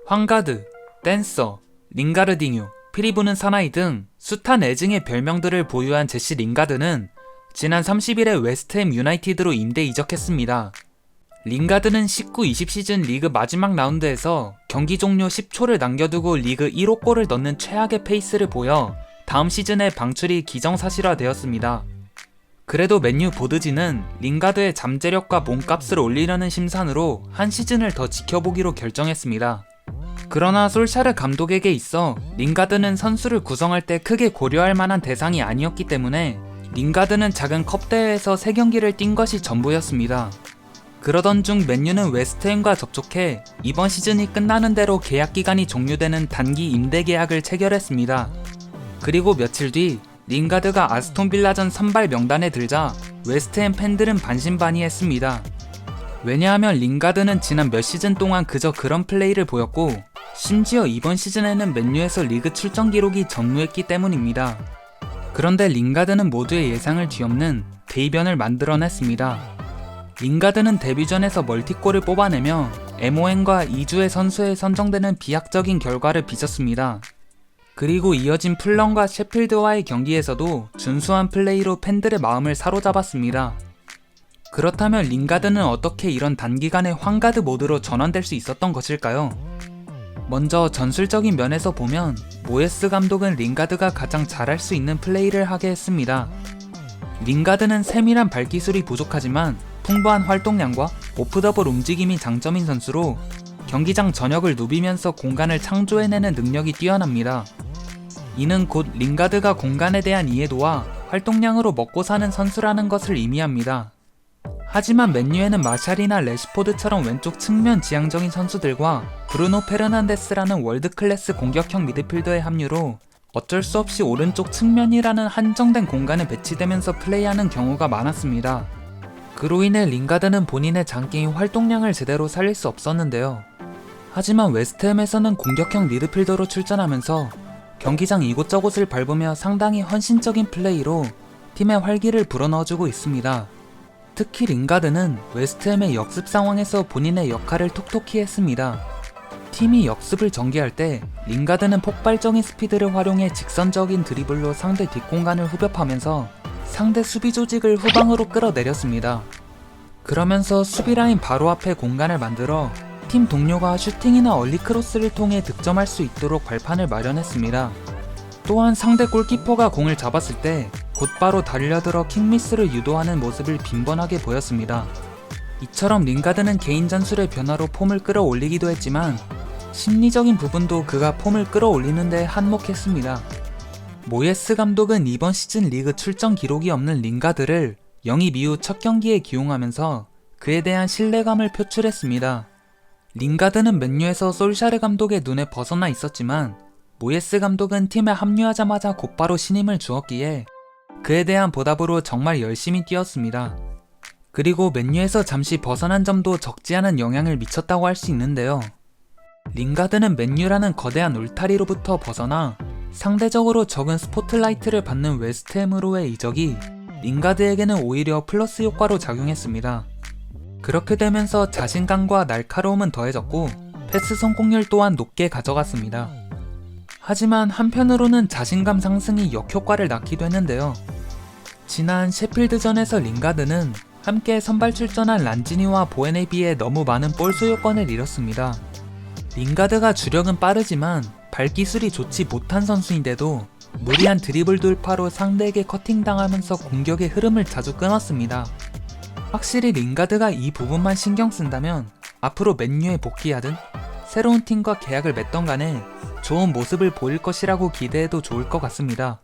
황가드, 댄서, 링가르디뉴, 피리부는 사나이 등 숱한 애증의 별명들을 보유한 제시 링가드는 지난 30일에 웨스트햄 유나이티드로 임대 이적했습니다. 링가드는 19-20 시즌 리그 마지막 라운드에서 경기 종료 10초를 남겨두고 리그 1호 골을 넣는 최악의 페이스를 보여 다음 시즌의 방출이 기정사실화되었습니다. 그래도 맨유 보드지는 링가드의 잠재력과 몸값을 올리려는 심산으로 한 시즌을 더 지켜보기로 결정했습니다. 그러나 솔샤르 감독에게 있어 링가드는 선수를 구성할 때 크게 고려할 만한 대상이 아니었기 때문에 링가드는 작은 컵대회에서 3경기를 뛴 것이 전부였습니다. 그러던 중 맨유는 웨스트햄과 접촉해 이번 시즌이 끝나는 대로 계약 기간이 종료되는 단기 임대 계약을 체결했습니다. 그리고 며칠 뒤 링가드가 아스톤빌라전 선발 명단에 들자 웨스트햄 팬들은 반신반의했습니다. 왜냐하면 링가드는 지난 몇 시즌 동안 그저 그런 플레이를 보였고 심지어 이번 시즌에는 맨유에서 리그 출전 기록이 전무했기 때문입니다. 그런데 링가드는 모두의 예상을 뒤엎는 대이변을 만들어냈습니다. 링가드는 데뷔전에서 멀티골을 뽑아내며 MON과 2주의 선수에 선정되는 비약적인 결과를 빚었습니다. 그리고 이어진 풀럼과 셰필드와의 경기에서도 준수한 플레이로 팬들의 마음을 사로잡았습니다. 그렇다면 링가드는 어떻게 이런 단기간에 황가드 모드로 전환될 수 있었던 것일까요? 먼저 전술적인 면에서 보면 모예스 감독은 링가드가 가장 잘할 수 있는 플레이를 하게 했습니다. 링가드는 세밀한 발기술이 부족하지만 풍부한 활동량과 오프더볼 움직임이 장점인 선수로 경기장 전역을 누비면서 공간을 창조해내는 능력이 뛰어납니다. 이는 곧 링가드가 공간에 대한 이해도와 활동량으로 먹고 사는 선수라는 것을 의미합니다. 하지만 맨유에는 마샬이나 레시포드처럼 왼쪽 측면 지향적인 선수들과 브루노 페르난데스라는 월드클래스 공격형 미드필더의 합류로 어쩔 수 없이 오른쪽 측면이라는 한정된 공간에 배치되면서 플레이하는 경우가 많았습니다. 그로 인해 링가드는 본인의 장기인 활동량을 제대로 살릴 수 없었는데요. 하지만 웨스트햄에서는 공격형 미드필더로 출전하면서 경기장 이곳저곳을 밟으며 상당히 헌신적인 플레이로 팀의 활기를 불어넣어주고 있습니다. 특히 링가드는 웨스트햄의 역습 상황에서 본인의 역할을 톡톡히 했습니다. 팀이 역습을 전개할 때 링가드는 폭발적인 스피드를 활용해 직선적인 드리블로 상대 뒷공간을 후벼파면서 상대 수비 조직을 후방으로 끌어내렸습니다. 그러면서 수비라인 바로 앞에 공간을 만들어 팀 동료가 슈팅이나 얼리 크로스를 통해 득점할 수 있도록 발판을 마련했습니다. 또한 상대 골키퍼가 공을 잡았을 때 곧바로 달려들어 킥미스를 유도하는 모습을 빈번하게 보였습니다. 이처럼 링가드는 개인 전술의 변화로 폼을 끌어올리기도 했지만 심리적인 부분도 그가 폼을 끌어올리는 데 한몫했습니다. 모예스 감독은 이번 시즌 리그 출전 기록이 없는 링가드를 영입 이후 첫 경기에 기용하면서 그에 대한 신뢰감을 표출했습니다. 링가드는 맨유에서 솔샤르 감독의 눈에 벗어나 있었지만 모예스 감독은 팀에 합류하자마자 곧바로 신임을 주었기에 그에 대한 보답으로 정말 열심히 뛰었습니다. 그리고 맨유에서 잠시 벗어난 점도 적지 않은 영향을 미쳤다고 할 수 있는데요. 링가드는 맨유라는 거대한 울타리로부터 벗어나 상대적으로 적은 스포트라이트를 받는 웨스트햄으로의 이적이 링가드에게는 오히려 플러스 효과로 작용했습니다. 그렇게 되면서 자신감과 날카로움은 더해졌고 패스 성공률 또한 높게 가져갔습니다. 하지만 한편으로는 자신감 상승이 역효과를 낳기도 했는데요. 지난 셰필드전에서 링가드는 함께 선발 출전한 란지니와 보엔에 비해 너무 많은 볼 소유권을 잃었습니다. 링가드가 주력은 빠르지만 발기술이 좋지 못한 선수인데도 무리한 드리블 돌파로 상대에게 커팅당하면서 공격의 흐름을 자주 끊었습니다. 확실히 링가드가 이 부분만 신경 쓴다면 앞으로 맨유에 복귀하든 새로운 팀과 계약을 맺던 간에 좋은 모습을 보일 것이라고 기대해도 좋을 것 같습니다.